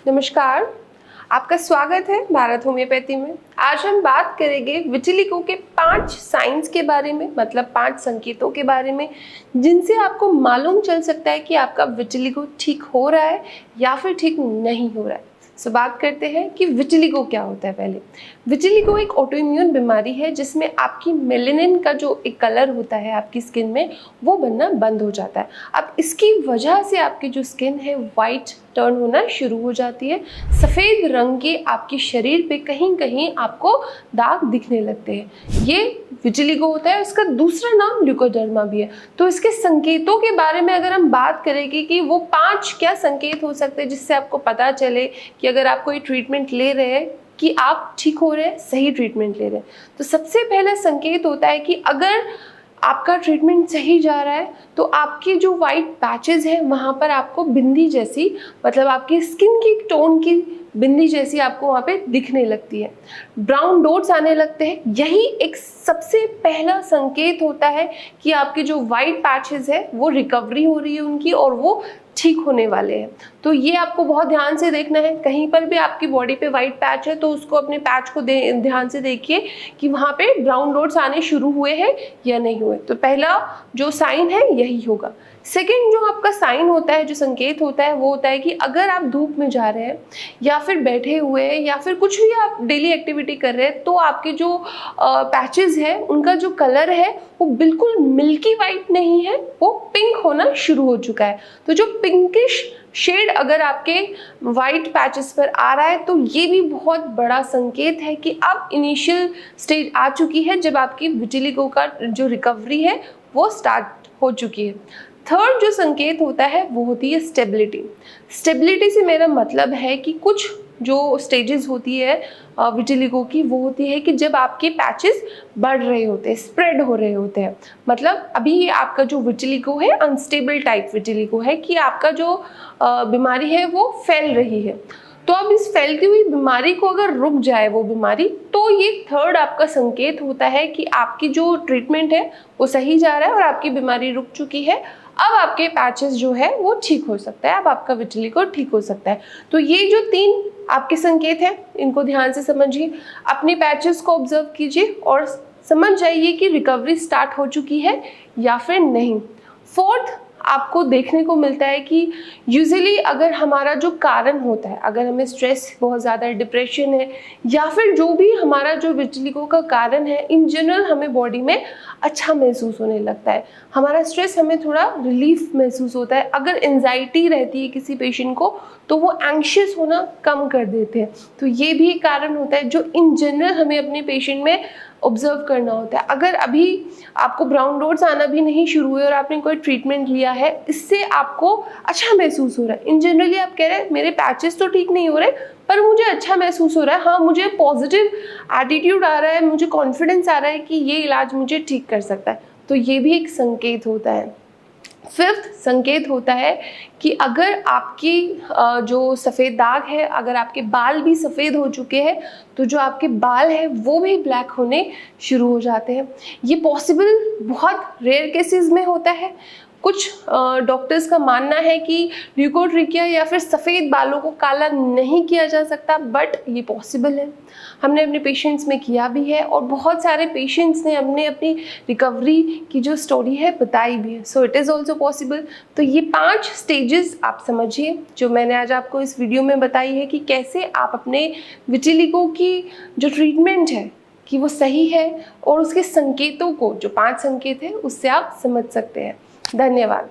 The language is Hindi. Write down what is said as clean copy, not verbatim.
नमस्कार, आपका स्वागत है भारत होम्योपैथी में। आज हम बात करेंगे विटिलिगो के 5 साइंस के बारे में, मतलब 5 संकेतों के बारे में जिनसे आपको मालूम चल सकता है कि आपका विटिलिगो ठीक हो रहा है या फिर ठीक नहीं हो रहा है। बात करते हैं कि विटिलिगो क्या होता है। पहले विटिलिगो एक ऑटोइम्यून बीमारी है जिसमें आपकी मेलेनिन का जो एक कलर होता है आपकी स्किन में वो बनना बंद हो जाता है। अब इसकी वजह से आपकी जो स्किन है वाइट टर्न होना शुरू हो जाती है, सफ़ेद रंग के आपके शरीर पे कहीं कहीं आपको दाग दिखने लगते हैं। ये विटिलिगो होता है। इसका दूसरा नाम ल्यूकोडर्मा भी है। तो इसके संकेतों के बारे में अगर हम बात करेंगे कि वो 5 क्या संकेत हो सकते हैं जिससे आपको पता चले कि अगर आप कोई ट्रीटमेंट ले रहे हैं कि आप ठीक हो रहे हैं, सही ट्रीटमेंट ले रहे हैं। तो सबसे पहला संकेत होता है कि अगर आपका ट्रीटमेंट सही जा रहा है तो आपके जो वाइट पैचेस हैं वहाँ पर आपको बिंदी जैसी, मतलब आपकी स्किन की टोन की बिंदी जैसी आपको वहाँ पे दिखने लगती है, ब्राउन डॉट्स आने लगते हैं। यही एक सबसे पहला संकेत होता है कि आपके जो वाइट पैचेस है वो रिकवरी हो रही है उनकी और वो ठीक होने वाले हैं। तो ये आपको बहुत ध्यान से देखना है। कहीं पर भी आपकी बॉडी पे वाइट पैच है तो उसको अपने पैच को ध्यान से देखिए कि वहाँ पे ब्राउन डॉट्स आने शुरू हुए हैं या नहीं हुए। तो पहला जो साइन है यही होगा। सेकेंड जो आपका साइन होता है, जो संकेत होता है, वो होता है कि अगर आप धूप में जा रहे हैं या फिर बैठे हुए हैं या फिर कुछ भी आप डेली एक्टिविटी कर रहे हैं तो आपके जो पैचेस है उनका जो कलर है वो बिल्कुल मिल्की वाइट नहीं है, वो पिंक होना शुरू हो चुका है। तो जो पिंकिश शेड अगर आपके वाइट पैचेस पर आ रहा है तो ये भी बहुत बड़ा संकेत है कि अब इनिशियल स्टेज आ चुकी है जब आपकी विटिलिगो का जो रिकवरी है वो स्टार्ट हो चुकी है। थर्ड जो संकेत होता है वो होती है स्टेबिलिटी। स्टेबिलिटी से मेरा मतलब है कि कुछ जो स्टेजेस होती है विटिलिगो की, वो होती है कि जब आपके पैचेस बढ़ रहे होते हैं, स्प्रेड हो रहे होते हैं। मतलब अभी ये आपका जो विटिलिगो है अनस्टेबल टाइप विटिलिगो है कि आपका जो बीमारी है वो फैल रही है। तो अब इस फैलती हुई बीमारी को अगर रुक जाए वो बीमारी, तो ये थर्ड आपका संकेत होता है कि आपकी जो ट्रीटमेंट है वो सही जा रहा है और आपकी बीमारी रुक चुकी है। अब आपके पैचेस जो है वो ठीक हो सकता है, अब आपका विटिलिगो ठीक हो सकता है। तो ये जो 3 आपके संकेत हैं इनको ध्यान से समझिए, अपने पैचेस को ऑब्जर्व कीजिए और समझ जाइए कि रिकवरी स्टार्ट हो चुकी है या फिर नहीं। फोर्थ आपको देखने को मिलता है कि यूजुअली अगर हमारा जो कारण होता है, अगर हमें स्ट्रेस बहुत ज़्यादा है, डिप्रेशन है या फिर जो भी हमारा जो विटिलिगो का कारण है, इन जनरल हमें बॉडी में अच्छा महसूस होने लगता है, हमारा स्ट्रेस हमें थोड़ा रिलीफ महसूस होता है। अगर एंजाइटी रहती है किसी पेशेंट को तो वो एंग्शियस होना कम कर देते हैं। तो ये भी एक कारण होता है जो इन जनरल हमें अपने पेशेंट में ऑब्जर्व करना होता है। अगर अभी आपको ब्राउन डॉट्स आना भी नहीं शुरू हुए और आपने कोई ट्रीटमेंट लिया है, इससे आपको अच्छा महसूस हो रहा है, इन जनरली आप कह रहे हैं मेरे पैचेस तो ठीक नहीं हो रहे पर मुझे अच्छा महसूस हो रहा है, हाँ मुझे पॉजिटिव एटीट्यूड आ रहा है, मुझे कॉन्फिडेंस आ रहा है कि ये इलाज मुझे ठीक कर सकता है, तो ये भी एक संकेत होता है। फिफ्थ संकेत होता है कि अगर आपकी जो सफ़ेद दाग है, अगर आपके बाल भी सफ़ेद हो चुके हैं तो जो आपके बाल हैं वो भी ब्लैक होने शुरू हो जाते हैं। ये पॉसिबल बहुत रेयर केसेस में होता है। कुछ डॉक्टर्स का मानना है कि ल्यूकोट्रिकिया या फिर सफ़ेद बालों को काला नहीं किया जा सकता, बट ये पॉसिबल है। हमने अपने पेशेंट्स में किया भी है और बहुत सारे पेशेंट्स ने हमने अपनी रिकवरी की जो स्टोरी है बताई भी है। So it is also possible. तो ये 5 स्टेजेस आप समझिए जो मैंने आज आपको इस वीडियो में बताई है कि कैसे आप अपने विटिलिगो की जो ट्रीटमेंट है कि वो सही है और उसके संकेतों को, जो 5 संकेत हैं, उससे आप समझ सकते हैं। धन्यवाद।